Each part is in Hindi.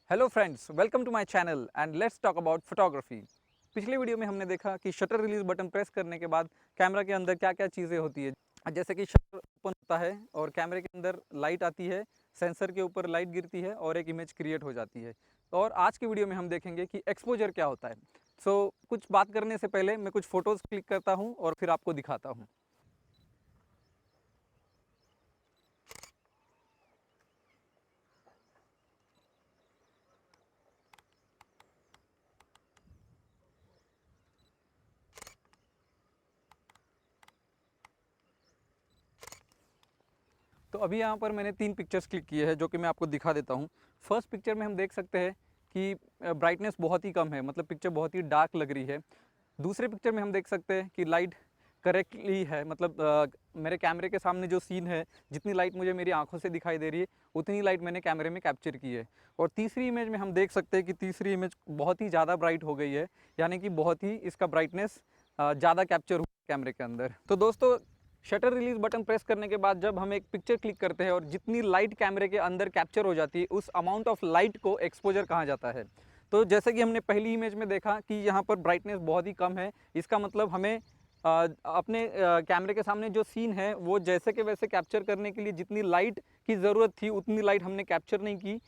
Hello friends, welcome to my channel and let's talk about photography. पिछले वीडियो में हमने देखा कि शटर रिलीज बटन प्रेस करने के बाद कैमरा के अंदर क्या क्या चीज़ें होती है। जैसे कि शटर ओपन होता है और कैमरे के अंदर लाइट आती है, सेंसर के ऊपर लाइट गिरती है और एक इमेज क्रिएट हो जाती है। और आज की वीडियो में हम देखेंगे कि एक्सपोजर क्या होता है। कुछ बात करने से पहले मैं कुछ फ़ोटोज़ क्लिक करता हूँ और फिर आपको दिखाता हूँ। तो अभी यहाँ पर मैंने 3 पिक्चर्स क्लिक किए हैं जो कि मैं आपको दिखा देता हूँ। फर्स्ट पिक्चर में हम देख सकते हैं कि ब्राइटनेस बहुत ही कम है, मतलब पिक्चर बहुत ही डार्क लग रही है। दूसरे पिक्चर में हम देख सकते हैं कि लाइट करेक्टली है, मतलब मेरे कैमरे के सामने जो सीन है, जितनी लाइट मुझे मेरी आंखों से दिखाई दे रही है उतनी लाइट मैंने कैमरे में कैप्चर की है। और तीसरी इमेज में हम देख सकते हैं कि तीसरी इमेज बहुत ही ज़्यादा ब्राइट हो गई है, यानी कि बहुत ही इसका ब्राइटनेस ज़्यादा कैप्चर हुआ कैमरे के अंदर। तो दोस्तों, शटर रिलीज बटन प्रेस करने के बाद जब हम एक पिक्चर क्लिक करते हैं और जितनी लाइट कैमरे के अंदर कैप्चर हो जाती है, उस अमाउंट ऑफ लाइट को एक्सपोजर कहा जाता है। तो जैसे कि हमने पहली इमेज में देखा कि यहाँ पर ब्राइटनेस बहुत ही कम है, इसका मतलब हमें अपने कैमरे के सामने जो सीन है वो जैसे के वैसे कैप्चर करने के लिए जितनी लाइट की ज़रूरत थी उतनी लाइट हमने कैप्चर नहीं की।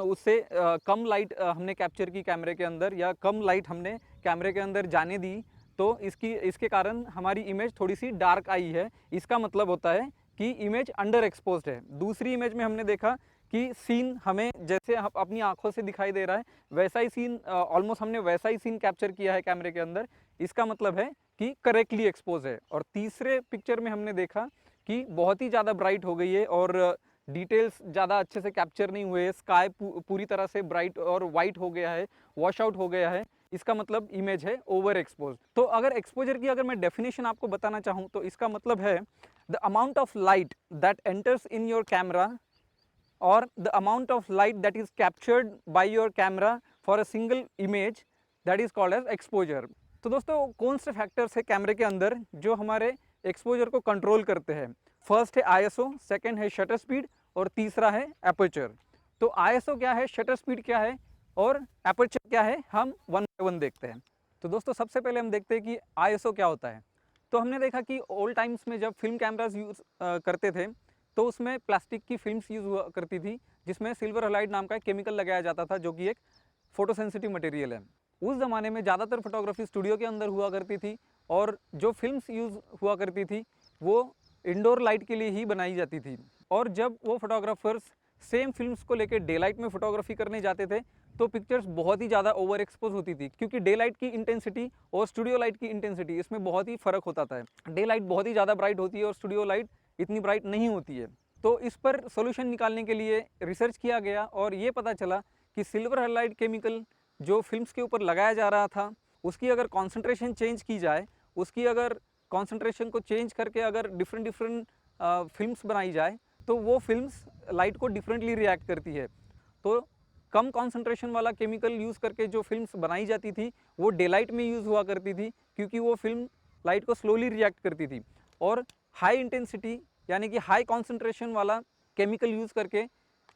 उससे कम लाइट हमने कैप्चर की कैमरे के अंदर, या कम लाइट हमने कैमरे के अंदर जाने दी। तो इसके कारण हमारी इमेज थोड़ी सी डार्क आई है। इसका मतलब होता है कि इमेज अंडर एक्सपोज्ड है। दूसरी इमेज में हमने देखा कि सीन हमें जैसे अपनी आंखों से दिखाई दे रहा है वैसा ही सीन, ऑलमोस्ट हमने वैसा ही सीन कैप्चर किया है कैमरे के अंदर। इसका मतलब है कि करेक्टली एक्सपोज है। और तीसरे पिक्चर में हमने देखा कि बहुत ही ज़्यादा ब्राइट हो गई है और डिटेल्स ज़्यादा अच्छे से कैप्चर नहीं हुए। स्काई पूरी तरह से ब्राइट और वाइट हो गया है, वॉश आउट हो गया है। इसका मतलब इमेज है ओवर एक्सपोज। तो अगर एक्सपोजर की अगर मैं डेफिनेशन आपको बताना चाहूँ तो इसका मतलब है the amount of light that enters in your camera or the amount of light that is captured by your camera for a single image, that is called as exposure। तो दोस्तों, कौन से फैक्टर्स है कैमरे के अंदर जो हमारे एक्सपोजर को कंट्रोल करते हैं? फर्स्ट है आईएसओ, सेकंड है शटर स्पीड और तीसरा है एपर्चर। तो आईएसओ क्या है, शटर स्पीड क्या है और एपर्चर क्या है, हम वन बाय वन देखते हैं। तो दोस्तों, सबसे पहले हम देखते हैं कि आईएसओ क्या होता है। तो हमने देखा कि ओल्ड टाइम्स में जब फिल्म कैमराज यूज़ करते थे तो उसमें प्लास्टिक की फिल्म्स यूज़ हुआ करती थी, जिसमें सिल्वर हलाइड नाम का एक केमिकल लगाया जाता था जो कि एक फोटोसेंसिटिव मटेरियल है। उस ज़माने में ज़्यादातर फोटोग्राफी स्टूडियो के अंदर हुआ करती थी और जो फिल्म्स यूज़ हुआ करती थी वो इंडोर लाइट के लिए ही बनाई जाती थी। और जब वो फोटोग्राफर्स सेम फिल्म्स को लेकर डे लाइट में फोटोग्राफी करने जाते थे तो पिक्चर्स बहुत ही ज़्यादा ओवर एक्सपोज होती थी, क्योंकि डे लाइट की इंटेंसिटी और स्टूडियो लाइट की इंटेंसिटी इसमें बहुत ही फ़र्क होता था। डे लाइट बहुत ही ज़्यादा ब्राइट होती है और स्टूडियो लाइट इतनी ब्राइट नहीं होती है। तो इस पर सॉल्यूशन निकालने के लिए रिसर्च किया गया और ये पता चला कि सिल्वर हैलाइड केमिकल जो फिल्म्स के ऊपर लगाया जा रहा था उसकी अगर कॉन्सेंट्रेशन चेंज की जाए, उसकी अगर कॉन्सेंट्रेशन को चेंज करके अगर डिफरेंट डिफरेंट फिल्म्स बनाई जाए तो वो फिल्म्स लाइट को डिफरेंटली रिएक्ट करती है। तो कम कॉन्सेंट्रेशन वाला केमिकल यूज़ करके जो फिल्म्स बनाई जाती थी वो डे लाइट में यूज़ हुआ करती थी, क्योंकि वो फिल्म लाइट को स्लोली रिएक्ट करती थी। और हाई इंटेंसिटी यानी कि हाई कॉन्सेंट्रेशन वाला केमिकल यूज़ करके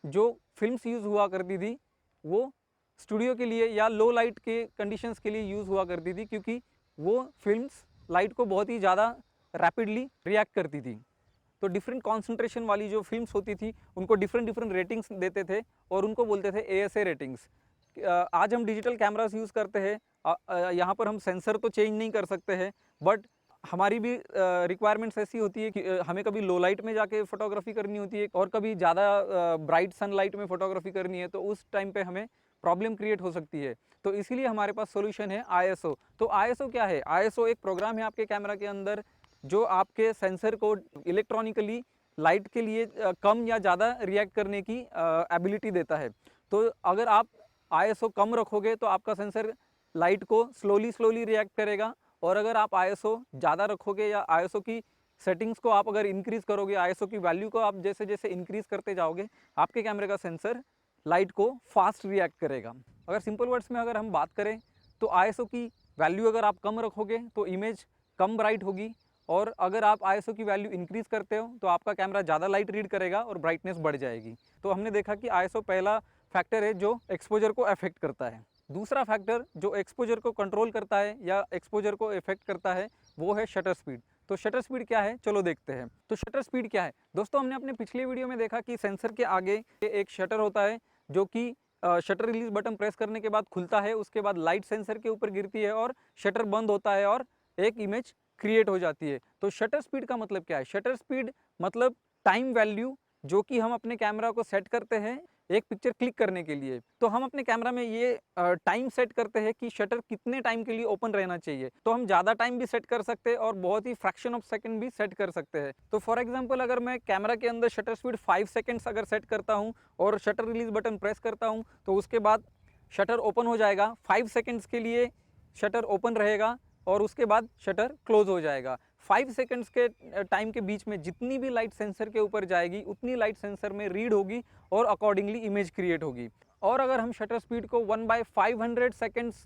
जो फिल्म्स यूज़ हुआ करती थी वो स्टूडियो के लिए या लो लाइट के कंडीशंस के लिए यूज़ हुआ करती थी, क्योंकि वो फिल्म्स लाइट को बहुत ही ज़्यादा रैपिडली रिएक्ट करती थी। तो डिफरेंट कॉन्सेंट्रेशन वाली जो फिल्म्स होती थी उनको डिफरेंट डिफरेंट रेटिंग्स देते थे और उनको बोलते थे एएसए रेटिंग्स। आज हम डिजिटल कैमरास यूज़ करते हैं, यहाँ पर हम सेंसर तो चेंज नहीं कर सकते हैं, बट हमारी भी रिक्वायरमेंट्स ऐसी होती है कि हमें कभी लो लाइट में जाके फोटोग्राफी करनी होती है और कभी ज़्यादा ब्राइट सनलाइट में फोटोग्राफी करनी है, तो उस टाइम पे हमें प्रॉब्लम क्रिएट हो सकती है। तो इसीलिए हमारे पास सोल्यूशन है आईएसओ। तो आईएसओ क्या है? आईएसओ एक प्रोग्राम है आपके कैमरा के अंदर जो आपके सेंसर को इलेक्ट्रॉनिकली लाइट के लिए कम या ज़्यादा रिएक्ट करने की एबिलिटी देता है। तो अगर आप आईएसओ कम रखोगे तो आपका सेंसर लाइट को स्लोली स्लोली रिएक्ट करेगा, और अगर आप आईएसओ ज़्यादा रखोगे या आईएसओ की सेटिंग्स को आप अगर इंक्रीज़ करोगे, आईएसओ की वैल्यू को आप जैसे जैसे इंक्रीज़ करते जाओगे, आपके कैमरे का सेंसर लाइट को फास्ट रिएक्ट करेगा। अगर सिंपल वर्ड्स में अगर हम बात करें तो आईएसओ की वैल्यू अगर आप कम रखोगे तो इमेज कम ब्राइट होगी, और अगर आप आईएसओ की वैल्यू इंक्रीज़ करते हो तो आपका कैमरा ज़्यादा लाइट रीड करेगा और ब्राइटनेस बढ़ जाएगी। तो हमने देखा कि आईएसओ पहला फैक्टर है जो एक्सपोजर को अफेक्ट करता है। दूसरा फैक्टर जो एक्सपोजर को कंट्रोल करता है या एक्सपोजर को इफेक्ट करता है वो है शटर स्पीड। तो शटर स्पीड क्या है, चलो देखते हैं। तो शटर स्पीड क्या है दोस्तों, हमने अपने पिछले वीडियो में देखा कि सेंसर के आगे एक शटर होता है जो कि शटर रिलीज बटन प्रेस करने के बाद खुलता है, उसके बाद लाइट सेंसर के ऊपर गिरती है और शटर बंद होता है और एक इमेज क्रिएट हो जाती है। तो शटर स्पीड का मतलब क्या है, शटर स्पीड मतलब टाइम वैल्यू जो कि हम अपने कैमरा को सेट करते हैं एक पिक्चर क्लिक करने के लिए। तो हम अपने कैमरा में ये टाइम सेट करते हैं कि शटर कितने टाइम के लिए ओपन रहना चाहिए। तो हम ज़्यादा टाइम भी सेट कर सकते हैं और बहुत ही फ्रैक्शन ऑफ सेकंड भी सेट कर सकते हैं। तो फॉर एग्जांपल अगर मैं कैमरा के अंदर शटर स्पीड 5 सेकंड्स अगर सेट करता हूँ और शटर रिलीज बटन प्रेस करता हूँ तो उसके बाद शटर ओपन हो जाएगा। 5 सेकंड्स के लिए शटर ओपन रहेगा और उसके बाद शटर क्लोज हो जाएगा। 5 सेकंड्स के टाइम के बीच में जितनी भी लाइट सेंसर के ऊपर जाएगी उतनी लाइट सेंसर में रीड होगी और अकॉर्डिंगली इमेज क्रिएट होगी। और अगर हम शटर स्पीड को 1/500 सेकंड्स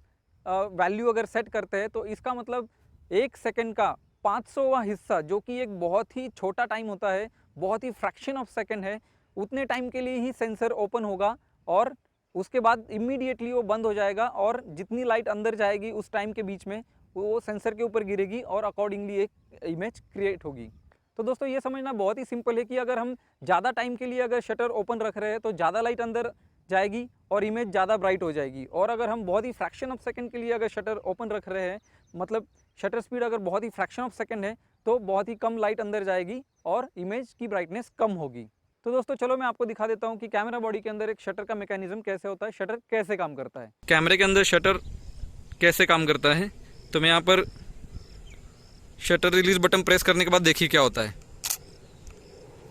वैल्यू अगर सेट करते हैं तो इसका मतलब 1 सेकंड का 500वां हिस्सा, जो कि एक बहुत ही छोटा टाइम होता है, बहुत ही फ्रैक्शन ऑफ सेकंड है, उतने टाइम के लिए ही सेंसर ओपन होगा और उसके बाद इमीडिएटली वो बंद हो जाएगा और जितनी लाइट अंदर जाएगी उस टाइम के बीच में वो सेंसर के ऊपर गिरेगी और अकॉर्डिंगली एक इमेज क्रिएट होगी। तो दोस्तों ये समझना बहुत ही सिंपल है कि अगर हम ज़्यादा टाइम के लिए अगर शटर ओपन रख रहे हैं तो ज़्यादा लाइट अंदर जाएगी और इमेज ज़्यादा ब्राइट हो जाएगी। और अगर हम बहुत ही फ्रैक्शन ऑफ सेकंड के लिए अगर शटर ओपन रख रहे हैं, मतलब शटर स्पीड अगर बहुत ही फ्रैक्शन ऑफ सेकंड है तो बहुत ही कम लाइट अंदर जाएगी और इमेज की ब्राइटनेस कम होगी। तो दोस्तों चलो मैं आपको दिखा देता हूँ कि कैमरा बॉडी के अंदर एक शटर का मैकेनिज्म कैसे होता है, शटर कैसे काम करता है। कैमरे के अंदर शटर कैसे काम करता है, तो मैं यहाँ पर शटर रिलीज बटन प्रेस करने के बाद देखिए क्या होता है।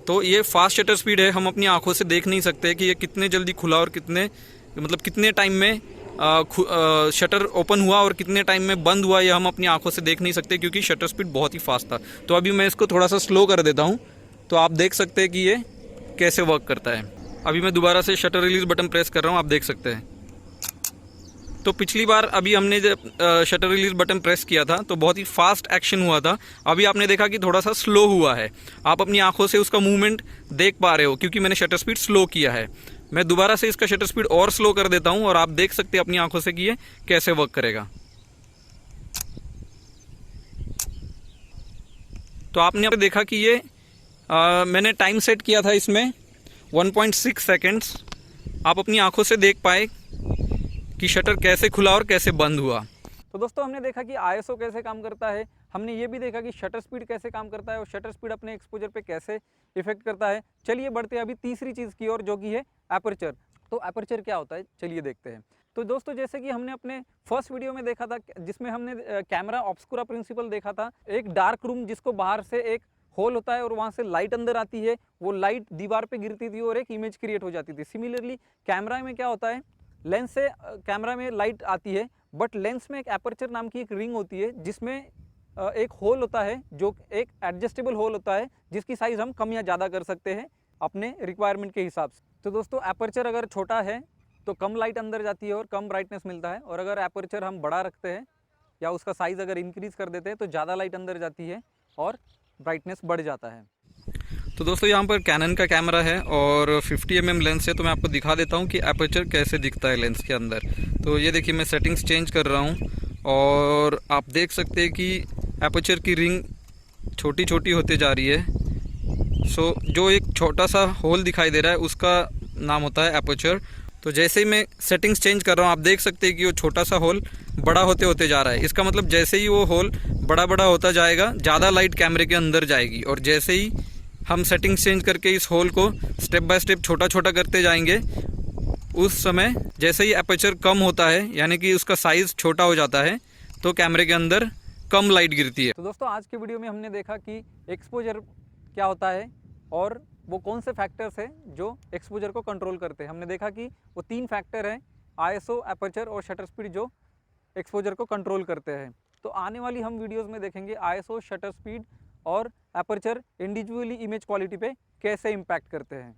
तो ये फास्ट शटर स्पीड है, हम अपनी आंखों से देख नहीं सकते कि ये कितने जल्दी खुला और कितने टाइम में शटर ओपन हुआ और कितने टाइम में बंद हुआ, ये हम अपनी आंखों से देख नहीं सकते क्योंकि शटर स्पीड बहुत ही फास्ट था। तो अभी मैं इसको थोड़ा सा स्लो कर देता हूँ तो आप देख सकते हैं कि ये कैसे वर्क करता है। अभी मैं दोबारा से शटर रिलीज बटन प्रेस कर रहा हूँ, आप देख सकते हैं। तो पिछली बार अभी हमने जब शटर रिलीज बटन प्रेस किया था तो बहुत ही फास्ट एक्शन हुआ था, अभी आपने देखा कि थोड़ा सा स्लो हुआ है। आप अपनी आंखों से उसका मूवमेंट देख पा रहे हो क्योंकि मैंने शटर स्पीड स्लो किया है। मैं दोबारा से इसका शटर स्पीड और स्लो कर देता हूं और आप देख सकते हैं अपनी आंखों से कि ये कैसे वर्क करेगा। तो आपने देखा कि ये मैंने टाइम सेट किया था इसमें 1.6 सेकेंड्स। आप अपनी आंखों से देख पाए कि शटर कैसे खुला और कैसे बंद हुआ। तो दोस्तों हमने देखा कि आईएसओ कैसे काम करता है, हमने ये भी देखा कि शटर स्पीड कैसे काम करता है और शटर स्पीड अपने एक्सपोजर पे कैसे इफेक्ट करता है। चलिए बढ़ते हैं अभी तीसरी चीज़ की ओर जो कि है एपर्चर। तो एपर्चर क्या होता है चलिए देखते हैं। तो दोस्तों जैसे कि हमने अपने फर्स्ट वीडियो में देखा था जिसमें हमने कैमरा ऑब्सकुरा प्रिंसिपल देखा था, एक डार्क रूम जिसको बाहर से एक होल होता है और वहाँ से लाइट अंदर आती है, वो लाइट दीवार पे गिरती थी और एक इमेज क्रिएट हो जाती थी। सिमिलरली कैमरा में क्या होता है, लेंस से कैमरा में लाइट आती है बट लेंस में एक एपर्चर नाम की एक रिंग होती है जिसमें एक होल होता है जो एक एडजस्टेबल होल होता है जिसकी साइज़ हम कम या ज़्यादा कर सकते हैं अपने रिक्वायरमेंट के हिसाब से। तो दोस्तों एपर्चर अगर छोटा है तो कम लाइट अंदर जाती है और कम ब्राइटनेस मिलता है, और अगर एपर्चर हम बड़ा रखते हैं या उसका साइज़ अगर इंक्रीज़ कर देते हैं तो ज़्यादा लाइट अंदर जाती है और ब्राइटनेस बढ़ जाता है। तो दोस्तों यहाँ पर कैनन का कैमरा है और 50 mm लेंस है, तो मैं आपको दिखा देता हूँ कि एपर्चर कैसे दिखता है लेंस के अंदर। तो ये देखिए मैं सेटिंग्स चेंज कर रहा हूँ और आप देख सकते हैं कि एपर्चर की रिंग छोटी छोटी होती जा रही है। सो जो एक छोटा सा होल दिखाई दे रहा है उसका नाम होता है एपर्चर। तो जैसे ही मैं सेटिंग्स चेंज कर रहा हूँ आप देख सकते हैं कि वो छोटा सा होल बड़ा होते होते जा रहा है। इसका मतलब जैसे ही वो होल बड़ा बड़ा होता जाएगा ज़्यादा लाइट कैमरे के अंदर जाएगी, और जैसे ही हम सेटिंग्स चेंज करके इस होल को स्टेप बाय स्टेप छोटा छोटा करते जाएंगे, उस समय जैसे ही एपर्चर कम होता है यानी कि उसका साइज़ छोटा हो जाता है तो कैमरे के अंदर कम लाइट गिरती है। तो दोस्तों आज के वीडियो में हमने देखा कि एक्सपोजर क्या होता है और वो कौन से फैक्टर्स हैं जो एक्सपोजर को कंट्रोल करते हैं। हमने देखा कि वो 3 फैक्टर हैं, आईएसओ, एपर्चर और शटर स्पीड, जो एक्सपोजर को कंट्रोल करते हैं। तो आने वाली हम वीडियोस में देखेंगे आईएसओ, शटर स्पीड और एपर्चर इंडिविजुअली इमेज क्वालिटी पे कैसे इम्पैक्ट करते हैं।